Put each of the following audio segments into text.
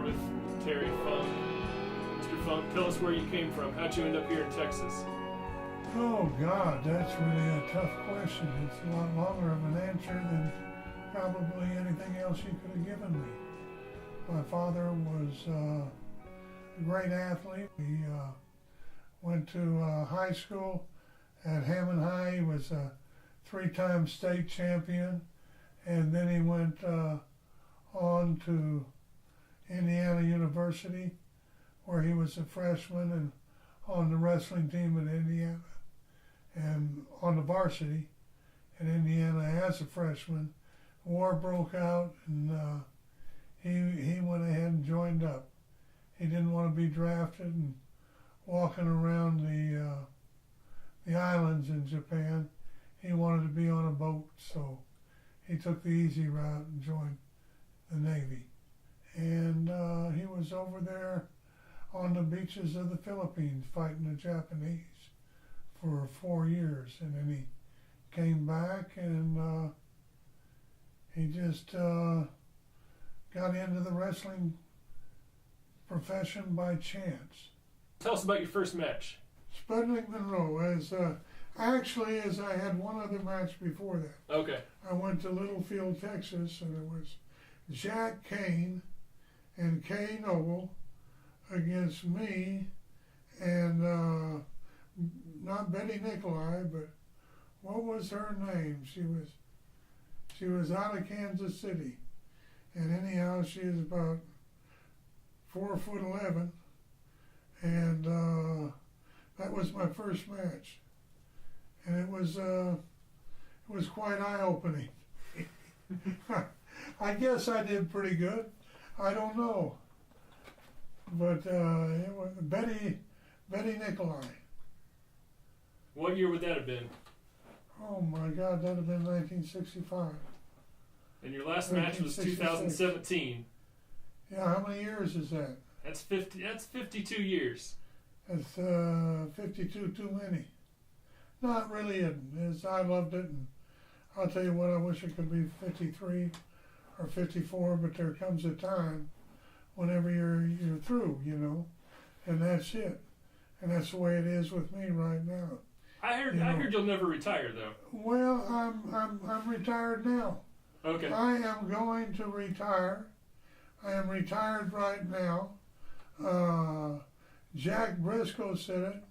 with Terry Funk. Mr. Funk, tell us where you came from. How'd you end up here in Texas? Oh God, that's really a tough question. It's a lot longer of an answer than probably anything else you could have given me. My father was a great athlete. He went to high school at Hammond High. He was a three-time state champion, and then he went on to Indiana University, where he was a freshman and on the wrestling team at Indiana and on the varsity in Indiana as a freshman. War broke out, and he went ahead and joined up. He didn't want to be drafted and walking around the islands in Japan. He wanted to be on a boat, so he took the easy route and joined the Navy. And he was over there on the beaches of the Philippines fighting the Japanese for 4 years, and then he came back and he just got into the wrestling profession by chance. Tell us about your first match. Spudling Monroe, as I had one other match before that. Okay. I went to Littlefield, Texas, and it was Zac Canale and Kay Noble against me and not Betty Nicolai, but what was her name? She was out of Kansas City, and anyhow she was about 4'11", and that was my first match, and it was quite eye-opening. I guess I did pretty good. I don't know, but it was Betty Nicolai. What year would that have been? Oh my God, that would have been 1965. And your last match was 2017. Yeah, how many years is that? That's 50. That's 52 years. That's 52 too many. Not really, as I loved it, and I'll tell you what, I wish it could be 53 or 54, but there comes a time whenever you're through, you know, and that's it. And that's the way it is with me right now. I heard you'll never retire though. Well, I'm retired now. Okay. I am going to retire. I am retired right now. Jack Briscoe said it.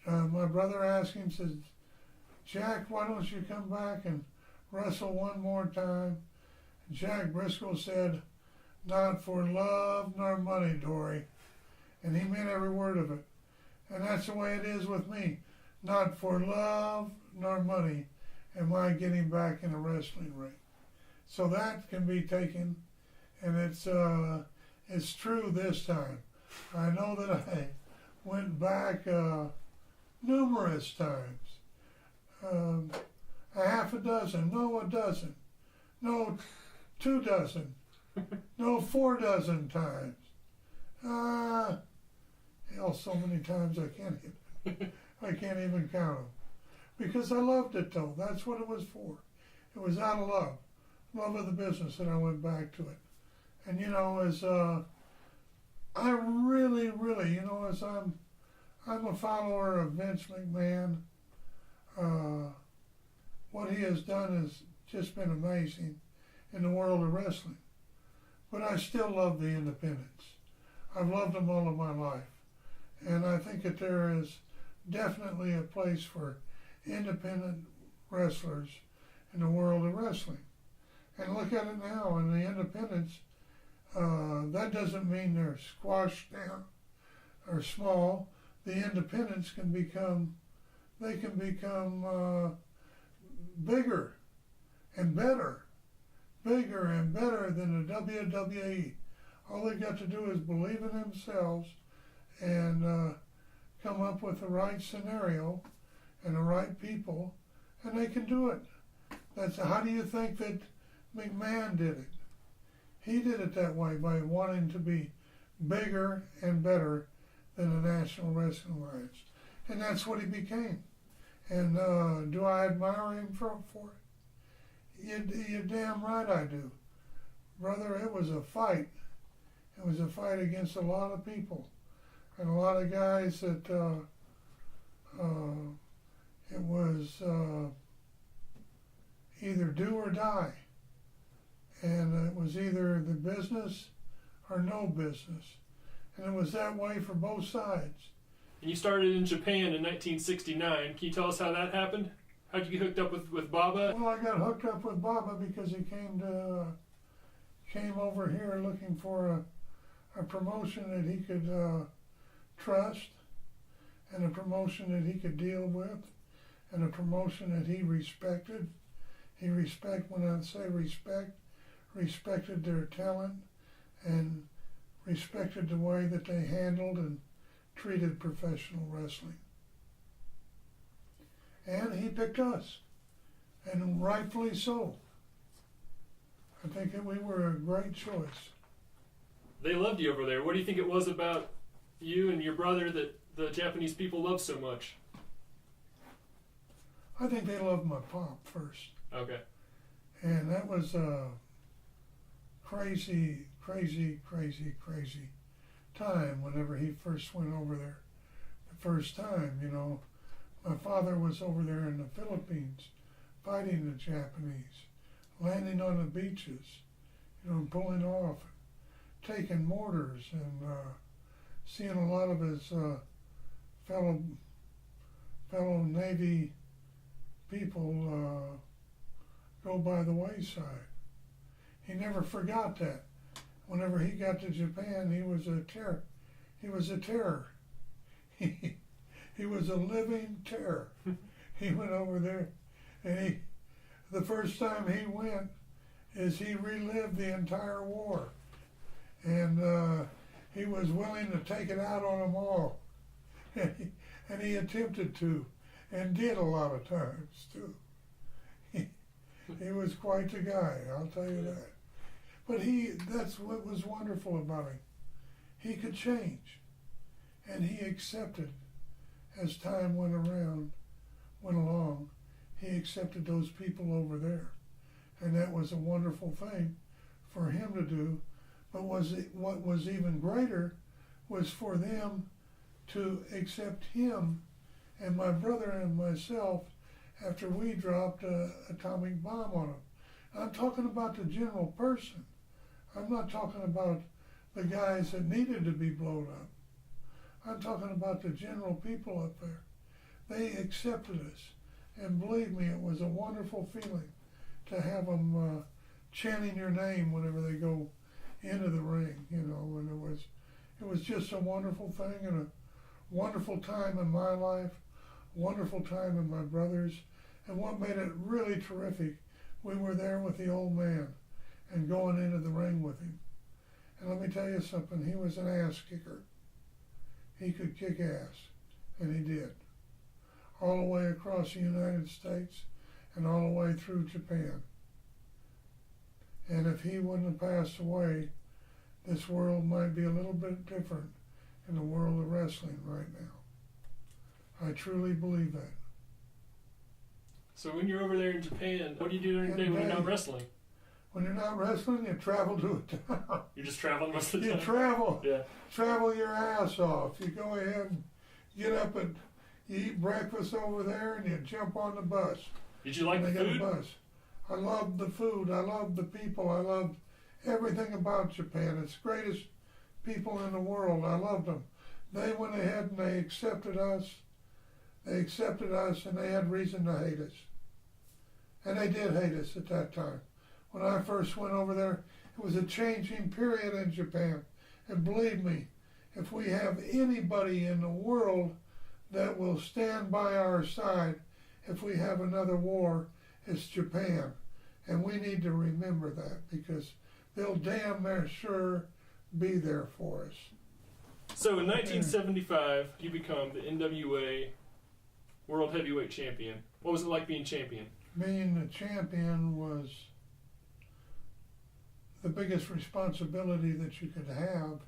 My brother asked him, says, Jack, why don't you come back and wrestle one more time? Jack Briscoe said, not for love nor money, Dory. And he meant every word of it. And that's the way it is with me. Not for love nor money am I getting back in a wrestling ring. So that can be taken, and it's true this time. I know that I went back numerous times, a half a dozen, no a dozen, no 2 dozen, no 4 dozen times. Hell, so many times I can't even count them. Because I loved it though. That's what it was for. It was out of love of the business, and I went back to it. And you know, as I really, you know, as I'm a follower of Vince McMahon. What he has done has just been amazing in the world of wrestling. But I still love the independents. I've loved them all of my life. And I think that there is definitely a place for independent wrestlers in the world of wrestling. And look at it now in the independents. That doesn't mean they're squashed down or small. The independents can become bigger and better than the WWE. All they got to do is believe in themselves and come up with the right scenario and the right people, and they can do it. How do you think that McMahon did it? He did it that way, by wanting to be bigger and better than the National Wrestling Alliance. And that's what he became. And do I admire him for it? You're damn right I do. Brother, it was a fight. It was a fight against a lot of people and a lot of guys that it was either do or die. And it was either the business or no business. And it was that way for both sides. And you started in Japan in 1969. Can you tell us how that happened? How'd you get hooked up with Baba? Well, I got hooked up with Baba because he came over here looking for a promotion that he could trust, and a promotion that he could deal with, and a promotion that he respected. When I say respected their talent and respected the way that they handled and treated professional wrestling. And he picked us, and rightfully so. I think that we were a great choice. They loved you over there. What do you think it was about you and your brother that the Japanese people loved so much? I think they loved my pop first. Okay. And that was a crazy time whenever he first went over there. The first time, you know, my father was over there in the Philippines fighting the Japanese, landing on the beaches, you know, pulling off, taking mortars, and seeing a lot of his fellow Navy people go by the wayside. He never forgot that. Whenever he got to Japan, he was a terror. He was a terror. He was a living terror. He went over there, and the first time he went is he relived the entire war, and he was willing to take it out on them all, and he attempted to, and did a lot of times too. He was quite the guy, I'll tell you that. But that's what was wonderful about him. He could change, and he accepted. As time went along, he accepted those people over there. And that was a wonderful thing for him to do. But what was even greater was for them to accept him and my brother and myself after we dropped an atomic bomb on them. I'm talking about the general person. I'm not talking about the guys that needed to be blown up. I'm talking about the general people up there. They accepted us. And believe me, it was a wonderful feeling to have them chanting your name whenever they go into the ring, you know, and it was just a wonderful thing and a wonderful time in my life, wonderful time in my brother's. And what made it really terrific, we were there with the old man and going into the ring with him. And let me tell you something, he was an ass kicker. He could kick ass, and he did. All the way across the United States and all the way through Japan. And if he wouldn't have passed away, this world might be a little bit different in the world of wrestling right now. I truly believe that. So when you're over there in Japan, what do you do during the day when you're not wrestling? When you're not wrestling, you travel to a town. You're just traveling most of the time? You travel. Yeah. Travel your ass off. You go ahead and get up and you eat breakfast over there and you jump on the bus. Did you like the food? Bus. I loved the food. I loved the people. I loved everything about Japan. It's the greatest people in the world. I loved them. They went ahead and they accepted us. They accepted us and they had reason to hate us. And they did hate us at that time. When I first went over there, it was a changing period in Japan. And believe me, if we have anybody in the world that will stand by our side if we have another war, it's Japan. And we need to remember that because they'll damn near sure be there for us. So in 1975, you become the NWA World Heavyweight Champion. What was it like being champion? Being the champion was the biggest responsibility that you could have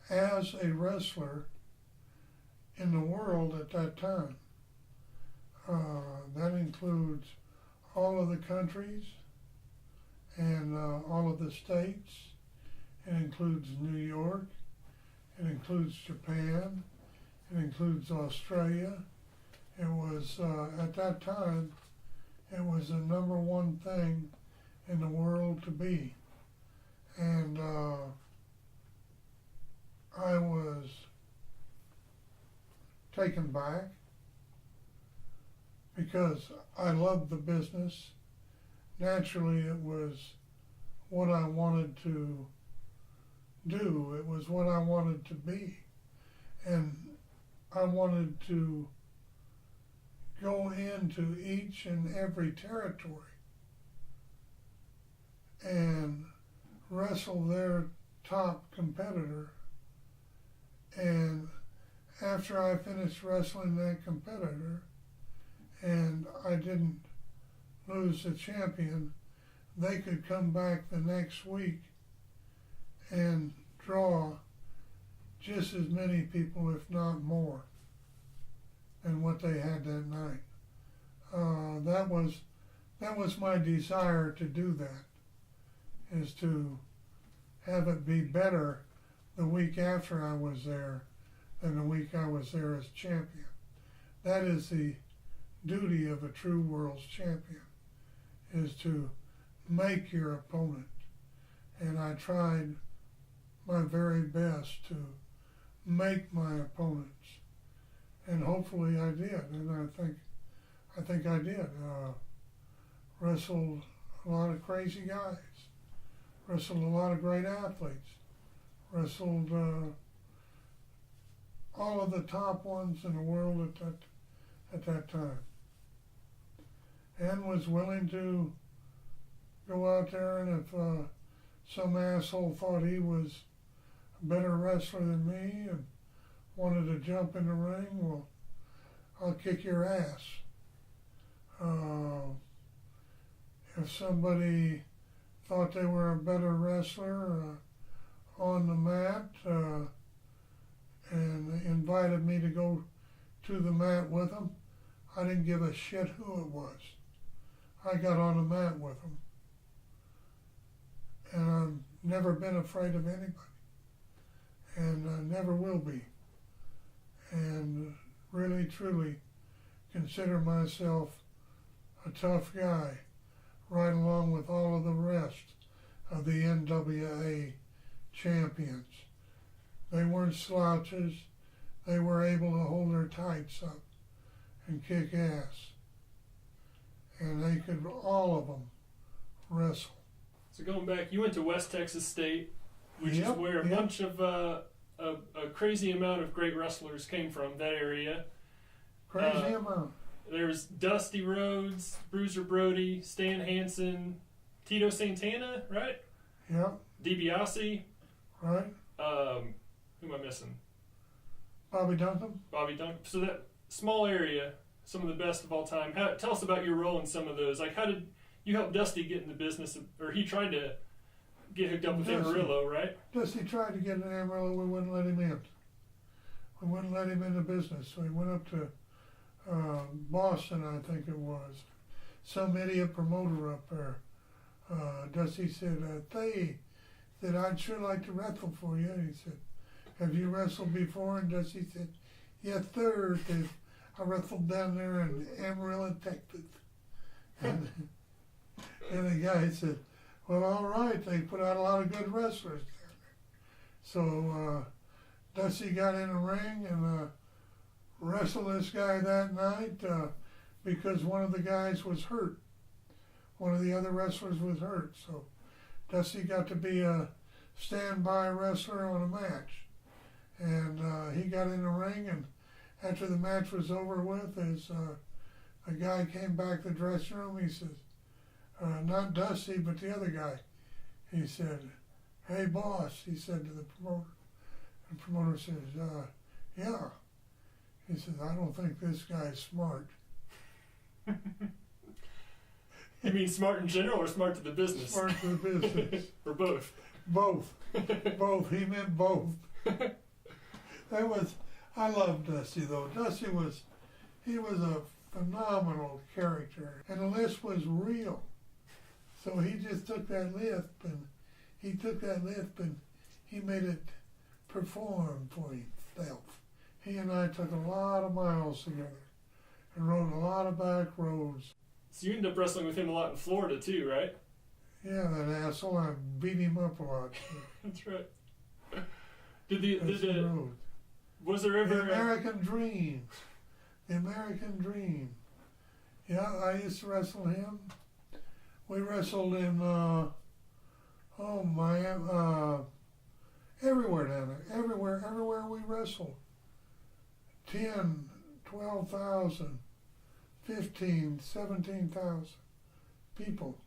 as a wrestler in the world at that time. That includes all of the countries and all of the states It includes New York. It includes Japan. It includes Australia. It was, at that time, it was the number one thing in the world to be. And I was taken back because I loved the business. Naturally, it was what I wanted to do. It was what I wanted to be. And I wanted to go into each and every territory and wrestle their top competitor. And after I finished wrestling that competitor and I didn't lose the champion, they could come back the next week and draw just as many people, if not more, than what they had that night. That was my desire to do that, is to have it be better the week after I was there than the week I was there as champion. That is the duty of a true world's champion, is to make your opponent. And I tried my very best to make my opponents. And hopefully I did, and I think I did. Wrestled a lot of crazy guys, wrestled a lot of great athletes, wrestled all of the top ones in the world at that time, and was willing to go out there, and if some asshole thought he was a better wrestler than me and wanted to jump in the ring, well, I'll kick your ass. If somebody thought they were a better wrestler on the mat and invited me to go to the mat with them, I didn't give a shit who it was. I got on the mat with them. And I've never been afraid of anybody. And I never will be. And really, truly consider myself a tough guy, right along with all of the rest of the NWA champions. They weren't slouches. They were able to hold their tights up and kick ass. And they could, all of them, wrestle. So going back, you went to West Texas State, which is where a bunch of a crazy amount of great wrestlers came from, that area. Crazy amount. There's Dusty Rhodes, Bruiser Brody, Stan Hansen, Tito Santana, right? Yep. DiBiase. Right. Who am I missing? Bobby Duncan. Bobby Duncan. So that small area, some of the best of all time. Tell us about your role in some of those. Like, how did you help Dusty get in the business, or he tried to get hooked up with Amarillo, right? Dusty tried to get in Amarillo. We wouldn't let him in. We wouldn't let him in the business. So he went up to Boston, I think it was. Some idiot promoter up there. Dusty said, I'd sure like to wrestle for you. And he said, have you wrestled before? And Dusty said, yes, sir. I wrestled down there in Amarillo, Texas. And the guy said, well, all right. They put out a lot of good wrestlers down there. So Dusty got in the ring and wrestled this guy that night because one of the guys was hurt. One of the other wrestlers was hurt. So Dusty got to be a standby wrestler on a match. And he got in the ring, and after the match was over with, the guy came back to the dressing room. He says, not Dusty, but the other guy. He said, hey, boss, he said to the promoter. The promoter says, yeah. He says, I don't think this guy's smart. You mean smart in general or smart to the business? Smart to the business. Or both? Both. Both. He meant both. I love Dusty though. He was a phenomenal character. And the list was real. So he just took that lisp and he made it perform for himself. He and I took a lot of miles together and rode a lot of back roads. So you ended up wrestling with him a lot in Florida too, right? Yeah, that asshole, I beat him up a lot. That's right. Was there The ever American Dream. The American Dream. Yeah, I used to wrestle him. We wrestled in, Miami, everywhere down there. Everywhere we wrestled. 10, 12,000, 15, 17,000 people.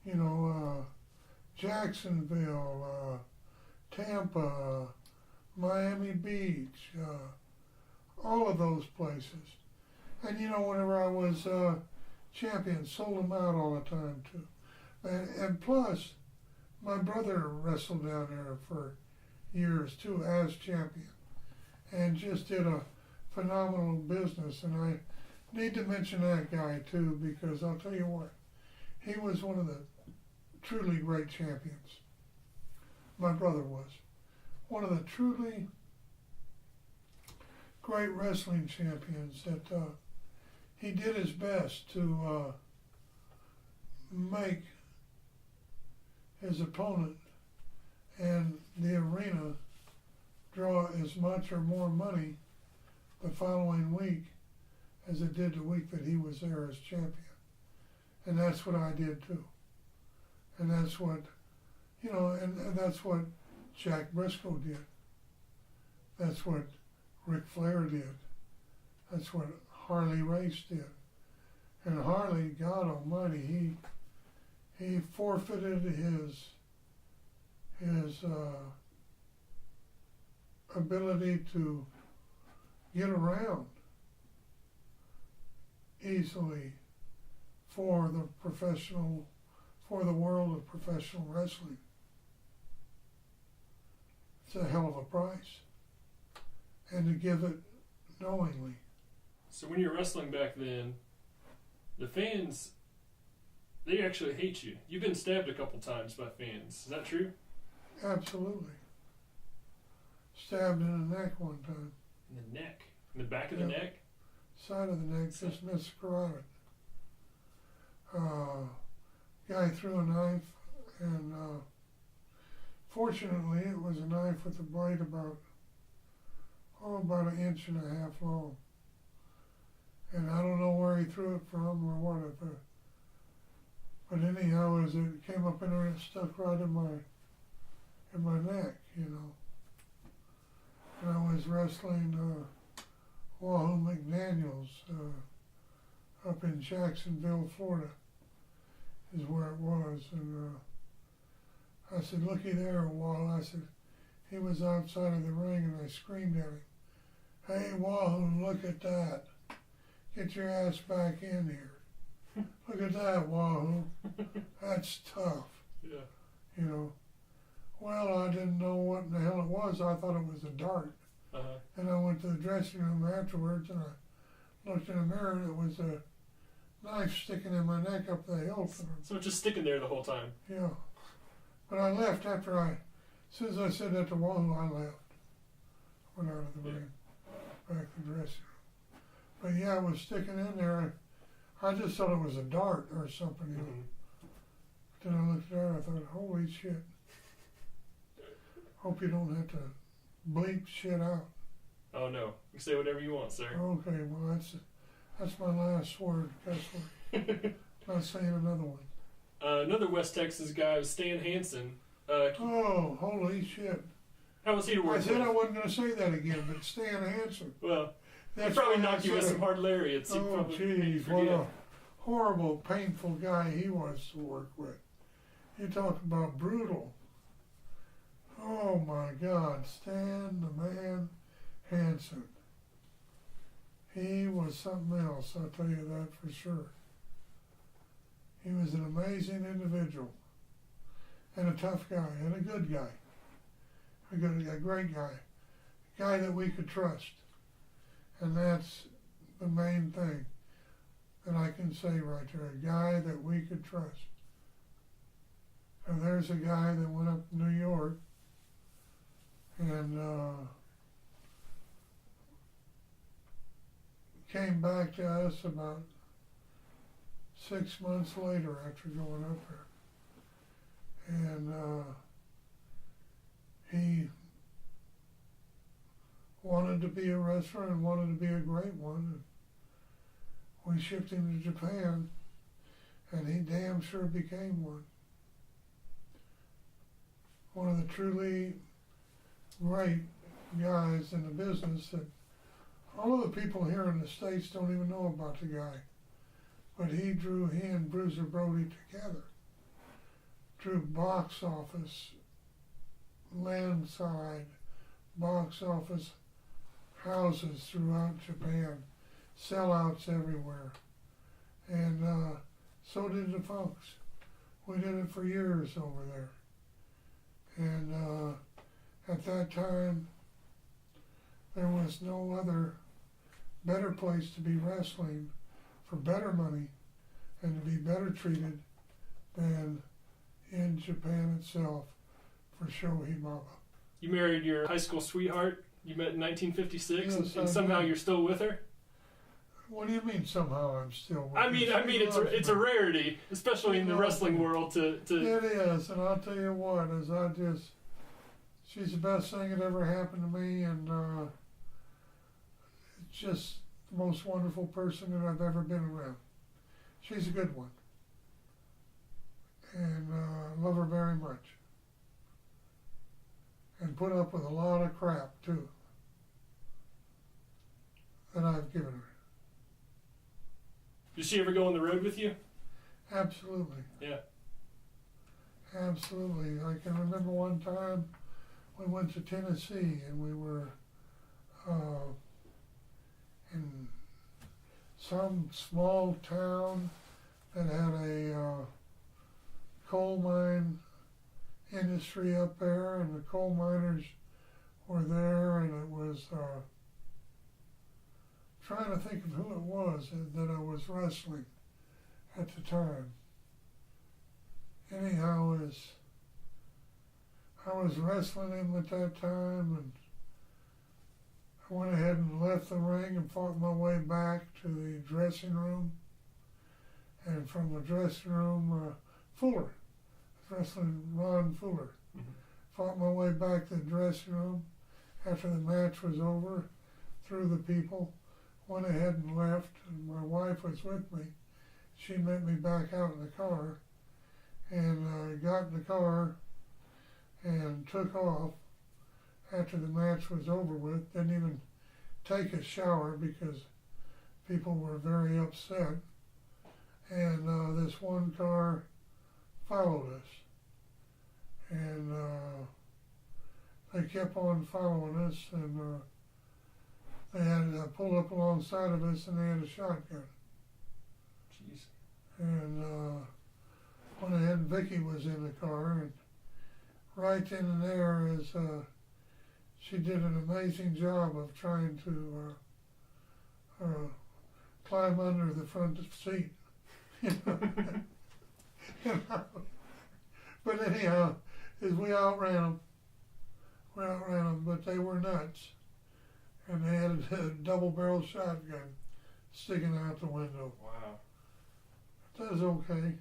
You know, Jacksonville, Tampa, Miami Beach, all of those places. And you know, whenever I was champion, sold them out all the time too. And plus, my brother wrestled down there for years too as champion, and just did a phenomenal business. And I need to mention that guy too, because I'll tell you what, he was one of the truly great champions. My brother was one of the truly great wrestling champions that he did his best to make his opponent and the arena draw as much or more money the following week as it did the week that he was there as champion. And that's what I did too. And that's what, you know, and that's what Jack Briscoe did. That's what Ric Flair did. That's what Harley Race did. And Harley, God Almighty, he forfeited his ability to get around easily for the world of professional wrestling. It's a hell of a price. And to give it knowingly. So when you're wrestling back then, the fans, they actually hate you. You've been stabbed a couple times by fans. Is that true? Absolutely. Stabbed in the neck one time. In the neck? In the back of the neck? Side of the neck, just missed carotid. Guy threw a knife, and fortunately it was a knife with a blade about an inch and a half long. And I don't know where he threw it from or what, but anyhow, as it came up in there, it stuck right in my neck, you know. And I was wrestling Wahoo McDaniels up in Jacksonville, Florida, is where it was. And I said, "Looky there, Wahoo." I said, he was outside of the ring, and I screamed at him, "Hey, Wahoo, look at that. Get your ass back in here. Look at that, Wahoo. That's tough." Yeah. You know. Well, I didn't know what in the hell it was. I thought it was a dart. Uh-huh. And I went to the dressing room afterwards, and I looked in the mirror, and it was a knife sticking in my neck up the hilt. So it's just sticking there the whole time? Yeah. But I left as soon as I said that to Wahoo, I left. Went out of the ring, back to the dressing room. But yeah, it was sticking in there. I just thought it was a dart or something, you know. Mm-hmm. Then I looked at it, I thought, holy shit. Hope you don't have to bleep shit out. Oh no, you can say whatever you want, sir. Okay, well that's my last word, cuss word. Not saying another one. Another West Texas guy was Stan Hansen. Oh, holy shit. How was he to work with? I said I wasn't going to say that again, but Stan Hansen. Well, he That's probably why I knocked you with said some hard lariats. Oh, geez, what a horrible, painful guy he was to work with. You talk about brutal. Oh my God, Stan the Man Hansen. He was something else, I'll tell you that for sure. He was an amazing individual, and a tough guy, and a good guy. A great guy. A guy that we could trust. And that's the main thing that I can say right there. A guy that we could trust. And there's a guy that went up to New York and came back to us about 6 months later after going up there. And he wanted to be a wrestler and wanted to be a great one. And we shipped him to Japan, and he damn sure became one. One of the truly great guys in the business that all of the people here in the States don't even know about the guy. But he and Bruiser Brody together drew box office, landside, box office houses throughout Japan, sellouts everywhere. And so did the folks. We did it for years over there. And at that time, there was no other better place to be wrestling for better money and to be better treated than in Japan itself for Shohei Mama. You married your high school sweetheart. You met in 1956, Yes, and somehow you're still with her. What do you mean somehow I'm still with I mean, her? it's a rarity, especially in the wrestling world. It is, and I'll tell you what, she's the best thing that ever happened to me, and it's just the most wonderful person that I've ever been around. She's a good one, and love her very much, and put up with a lot of crap too that I've given her. Did she ever go on the road with you? Absolutely. Yeah. Absolutely. I can remember one time we went to Tennessee, and we were in some small town that had a coal mine industry up there, and the coal miners were there, and it was trying to think of who it was that I was wrestling at the time. Anyhow, I was wrestling him at that time, and I went ahead and left the ring and fought my way back to the dressing room. And from the dressing room, Fuller, wrestling Ron Fuller, fought my way back to the dressing room after the match was over, through the people, went ahead and left, and my wife was with me. She met me back out in the car, and I got in the car and took off after the match was over with. Didn't even take a shower because people were very upset. And this one car followed us. And they kept on following us, and they had pulled up alongside of us, and they had a shotgun. Jeez. And went ahead, and Vicky was in the car, and right then and there is she did an amazing job of trying to climb under the front seat. You know? But anyhow, we outran them, but they were nuts. And they had a double-barrel shotgun sticking out the window. Wow. That was okay.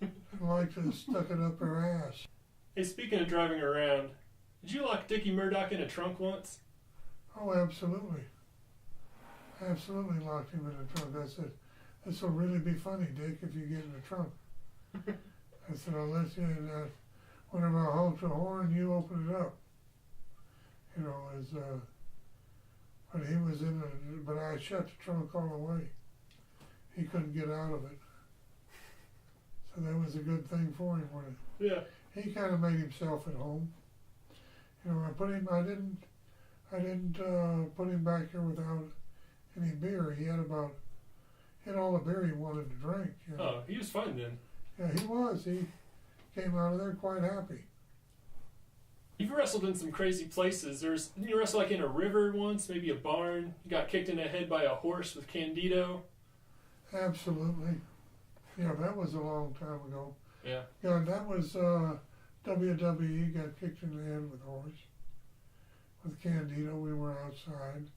I liked to have stuck it up her ass. Hey, speaking of driving around, did you lock Dickie Murdoch in a trunk once? Oh, absolutely. Absolutely locked him in the trunk. I said, this will really be funny, Dick, if you get in the trunk. I said, I'll let you in. Whenever I honk the horn, you open it up. You know, but he was in but I shut the trunk all the way. He couldn't get out of it. So that was a good thing for him, wasn't it? Yeah. He kind of made himself at home. You know, I didn't put him back here without any beer. He had all the beer he wanted to drink. You know? Oh, he was fine then. Yeah, he was. He came out of there quite happy. You've wrestled in some crazy places. You wrestled like in a river once, maybe a barn. You got kicked in the head by a horse with Candido. Absolutely. Yeah, that was a long time ago. Yeah. Yeah, that was WWE got kicked in the head with a horse. with Candido. We were outside.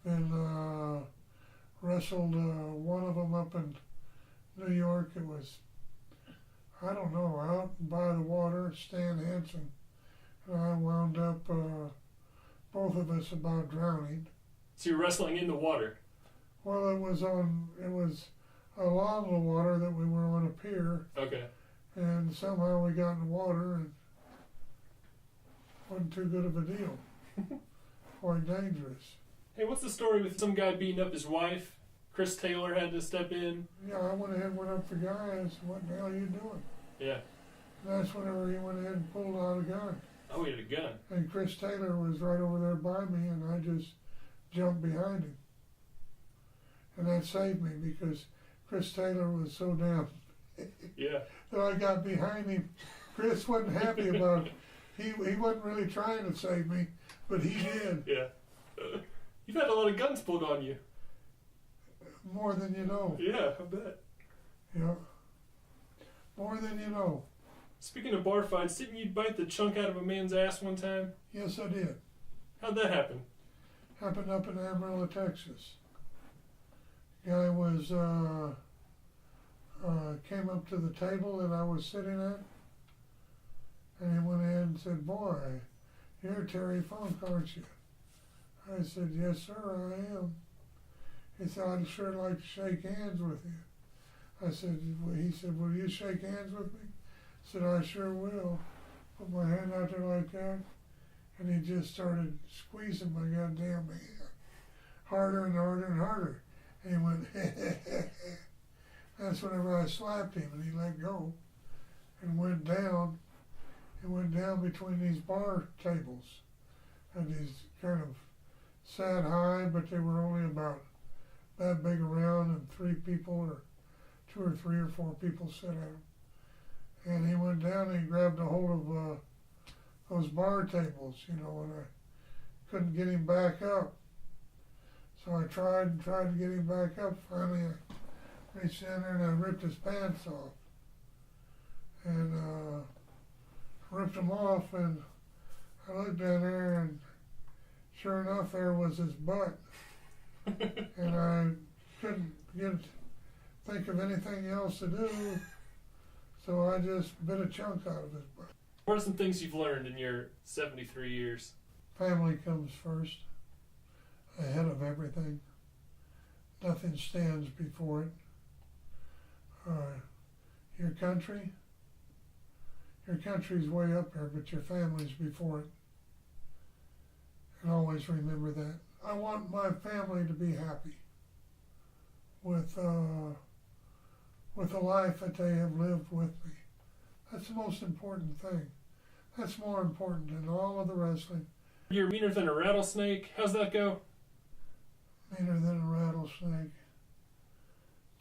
Then wrestled one of them up in New York. It was, I don't know, out by the water, Stan Hansen. And I wound up, both of us about drowning. So you're wrestling in the water? Well, it was along the water that we were on a pier. Okay. And somehow we got in the water and wasn't too good of a deal. Quite dangerous. Hey, what's the story with some guy beating up his wife? Chris Taylor had to step in. Yeah, I went ahead and went up to the guy and said, "What the hell are you doing?" Yeah. And that's whenever he went ahead and pulled out a gun. Oh, he had a gun. And Chris Taylor was right over there by me, and I just jumped behind him. And that saved me because Chris Taylor was so damn Yeah. that I got behind him. Chris wasn't happy about it. He wasn't really trying to save me, but he did. Yeah. You've had a lot of guns pulled on you. More than you know. Yeah, I bet. Yeah. More than you know. Speaking of bar fights, didn't you bite the chunk out of a man's ass one time? Yes, I did. How'd that happen? Happened up in Amarillo, Texas. Guy was came up to the table that I was sitting at, and he went in and said, "Boy, you're Terry Funk, aren't you?" I said, "Yes, sir, I am." He said, "I'd sure like to shake hands with you." I said, he said, "Will you shake hands with me?" I said, "I sure will." Put my hand out there like that, and he just started squeezing my goddamn hand harder and harder and harder. And he went, That's whenever I slapped him, and he let go and went down. He went down between these bar tables, and these kind of sat high, but they were only about that big around, and 3 people or 2 or 3 or 4 people sat at him. And he went down and he grabbed a hold of those bar tables, and I couldn't get him back up. So I tried to get him back up. Finally, I reached in there and I ripped his pants off. And ripped them off, and I looked down there, and sure enough, there was his butt. And I couldn't think of anything else to do, so I just bit a chunk out of his butt. What are some things you've learned in your 73 years? Family comes first, ahead of everything. Nothing stands before it. Your country's way up there, but your family's before it. And always remember that. I want my family to be happy with the life that they have lived with me. That's the most important thing. That's more important than all of the wrestling. You're meaner than a rattlesnake. How's that go? Meaner than a rattlesnake.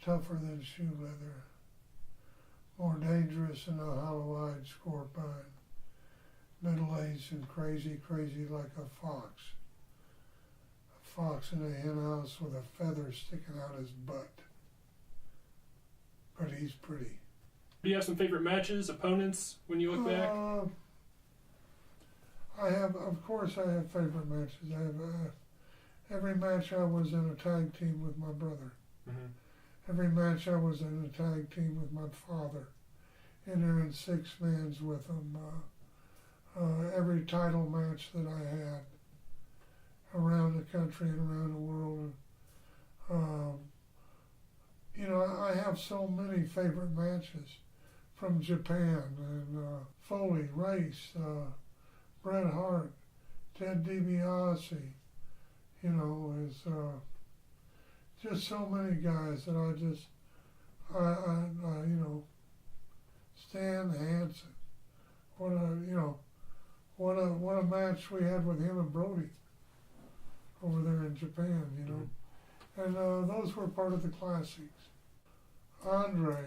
Tougher than shoe leather. More dangerous than a hollow-eyed scorpion. Middle-aged and crazy like a fox. A fox in a henhouse with a feather sticking out his butt. But he's pretty. Do you have some favorite matches, opponents, when you look back? Of course I have favorite matches. I have every match I was in a tag team with my brother. Mm-hmm. Every match I was in a tag team with my father. In there in 6 mans with him. Every title match that I had around the country and around the world. I have so many favorite matches from Japan and Foley, Race, Bret Hart, Ted DiBiase, is just so many guys that Stan Hansen. What a match we had with him and Brody over there in Japan, Mm-hmm. And those were part of the classics. Andre,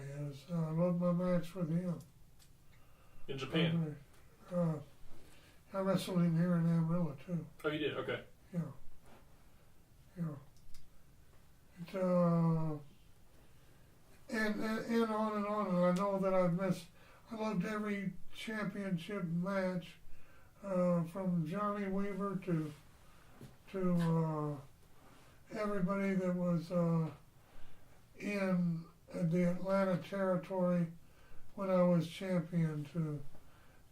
I loved my match with him. In Japan? I wrestled him here in Amarillo too. Oh, you did? Okay. Yeah. And on and on. And I know that I loved every championship match from Johnny Weaver to everybody that was in the Atlanta territory when I was champion, to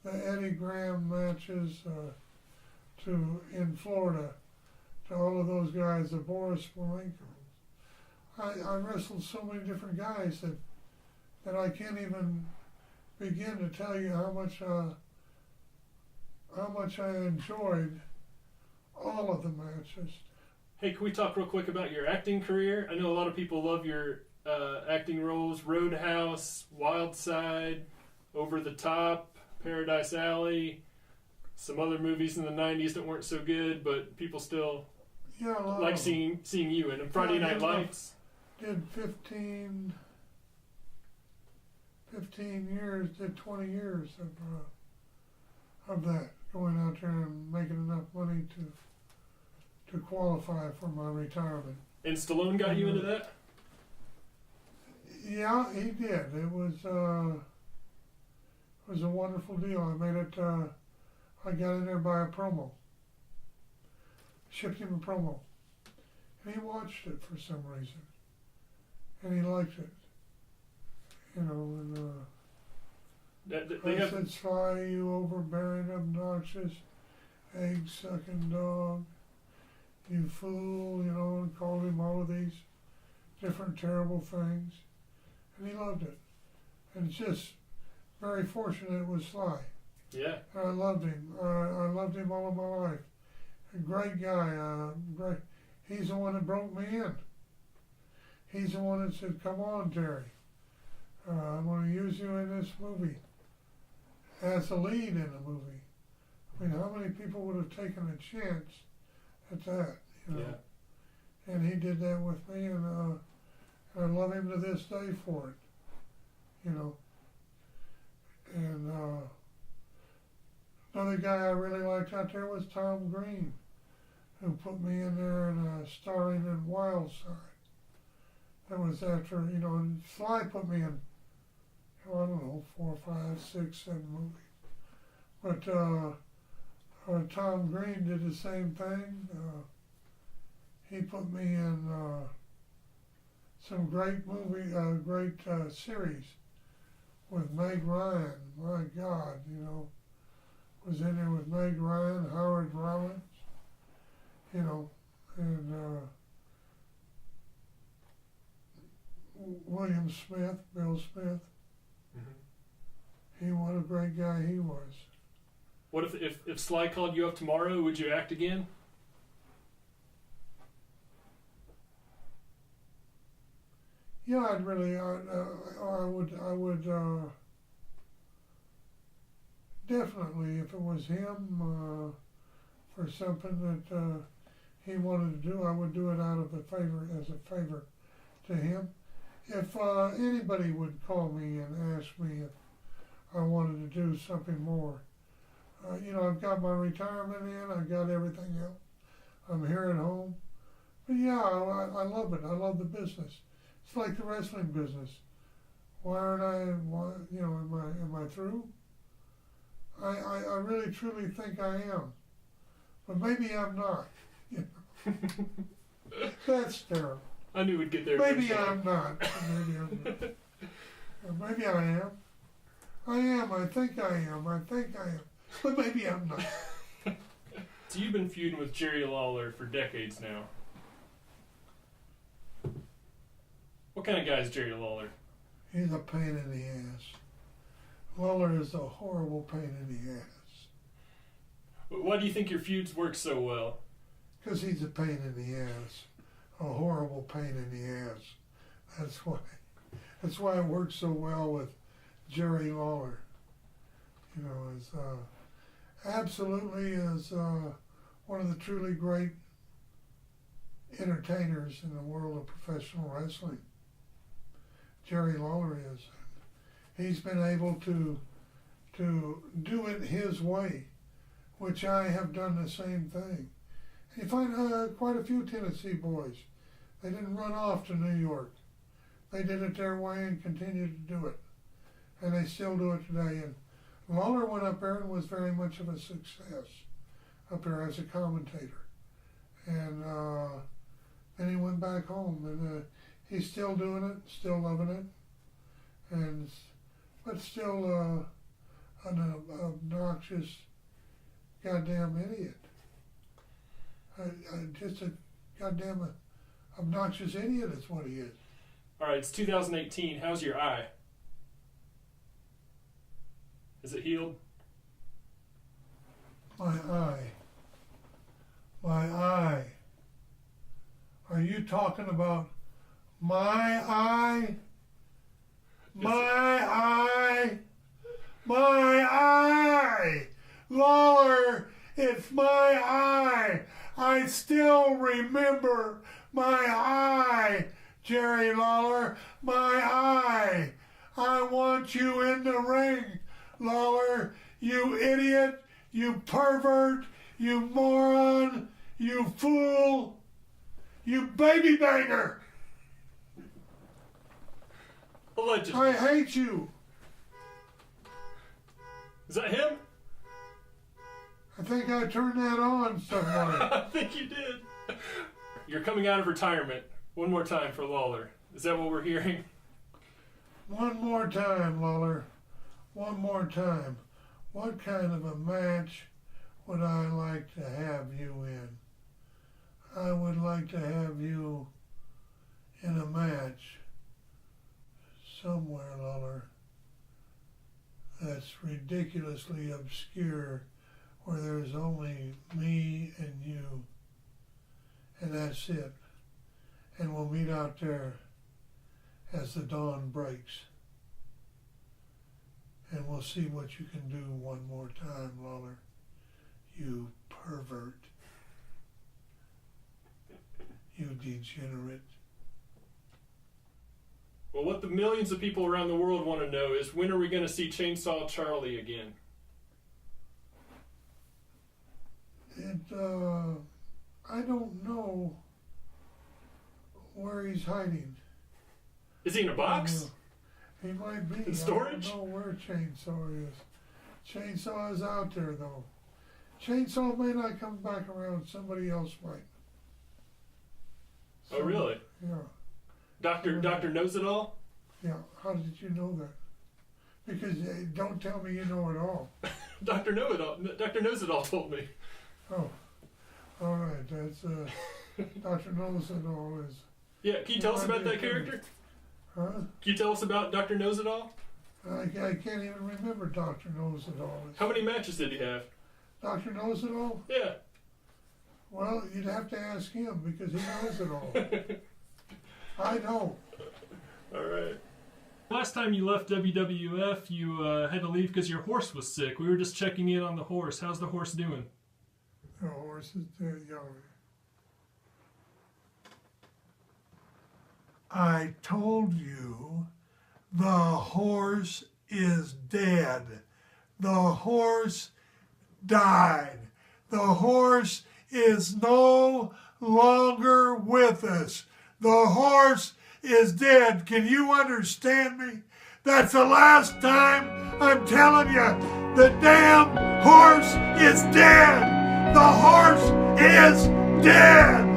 the Eddie Graham matches, to in Florida, to all of those guys, the Boris Malenko. I wrestled so many different guys that I can't even begin to tell you how much I enjoyed all of the matches. Hey, can we talk real quick about your acting career? I know a lot of people love your acting roles: Roadhouse, Wild Side, Over the Top, Paradise Alley, some other movies in the 90s that weren't so good, but people still like seeing you in them. Friday Night Lights. Did 15 years, did 20 years of that, going out there and making enough money to qualify for my retirement. And Stallone got you into that? Yeah, he did. It was a wonderful deal. I made it. I got in there by a promo. Shipped him a promo, and he watched it for some reason, and he liked it. You know, and I said, "Sly, you overbearing, obnoxious, egg-sucking dog, you fool," you know, and called him all of these different terrible things. And he loved it. And it's just very fortunate it was Sly. Yeah. And I loved him. I loved him all of my life. A great guy. Great. He's the one that broke me in. He's the one that said, "Come on, Terry. I'm going to use you in this movie as a lead in the movie." I mean, how many people would have taken a chance at that? You know? Yeah. And he did that with me, and I love him to this day for it. You know. And another guy I really liked out there was Tom Green, who put me in there and starring in Wild Side. That was after, you know, and Sly put me in, I don't know, 4, 5, 6, 7 movies. But Tom Green did the same thing. He put me in some great series with Meg Ryan. My God, you know, was in there with Meg Ryan, Howard Rollins, you know, and William Smith, Bill Smith. Mm-hmm. What a great guy he was. What if Sly called you up tomorrow, would you act again? Yeah, I would definitely, if it was him, for something that he wanted to do, I would do it out of as a favor to him. If anybody would call me and ask me if I wanted to do something more, you know, I've got my retirement in, I've got everything else, I'm here at home. But yeah, I love it. I love the business. It's like the wrestling business. Why aren't I? You know, am I through? I really truly think I am, but maybe I'm not. You know? That's terrible. I knew we'd get there. Maybe I'm not. Maybe I'm not. Maybe I am. I am. I think I am. I think I am. But maybe I'm not. So you've been feuding with Jerry Lawler for decades now. What kind of guy is Jerry Lawler? He's a pain in the ass. Lawler is a horrible pain in the ass. Why do you think your feuds work so well? Because he's a pain in the ass. A horrible pain in the ass. That's why it works so well with Jerry Lawler. You know, absolutely is one of the truly great entertainers in the world of professional wrestling. Jerry Lawler is. He's been able to do it his way, which I have done the same thing. You find quite a few Tennessee boys. They didn't run off to New York. They did it their way and continue to do it. And they still do it today. And Lawler went up there and was very much of a success up there as a commentator. And then he went back home, and he's still doing it, still loving it, but still an obnoxious goddamn idiot. Just a goddamn obnoxious idiot is what he is. All right, it's 2018. How's your eye? Is it healed? My eye. My eye. Are you talking about my eye? My eye? My eye! Lawler, it's my eye! I still remember my eye, Jerry Lawler, my eye! I want you in the ring, Lawler, you idiot, you pervert, you moron, you fool, you baby banger! Allegedly. I hate you. Is that him? I think I turned that on somewhere. I think you did. You're coming out of retirement. One more time for Lawler. Is that what we're hearing? One more time, Lawler. One more time. What kind of a match would I like to have you in? I would like to have you in a match somewhere, Lawler, that's ridiculously obscure, where there's only me and you, and that's it. And we'll meet out there as the dawn breaks. And we'll see what you can do one more time, Lawler. You pervert. You degenerate. Well, what the millions of people around the world want to know is, when are we going to see Chainsaw Charlie again? I don't know where he's hiding. Is he in a box? He might be. In storage? I don't know where Chainsaw is. Chainsaw is out there, though. Chainsaw may not come back around. Somebody else might. Oh, really? Yeah. Doctor knows it all? Yeah. How did you know that? Because don't tell me you know it all. Doctor knows it all told me. Oh. All right. That's Dr. Knows It All is. Yeah. Can you tell us about that character? Huh? Can you tell us about Doctor Knows It All? I can't even remember Dr. Knows It All. How many matches did he have? Dr. Knows It All? Yeah. Well, you'd have to ask him because he knows it all. I don't. All right. Last time you left WWF, you had to leave because your horse was sick. We were just checking in on the horse. How's the horse doing? The horse is dead, young. I told you the horse is dead. The horse died. The horse is no longer with us. The horse is dead. Can you understand me? That's the last time I'm telling you. The damn horse is dead. The horse is dead.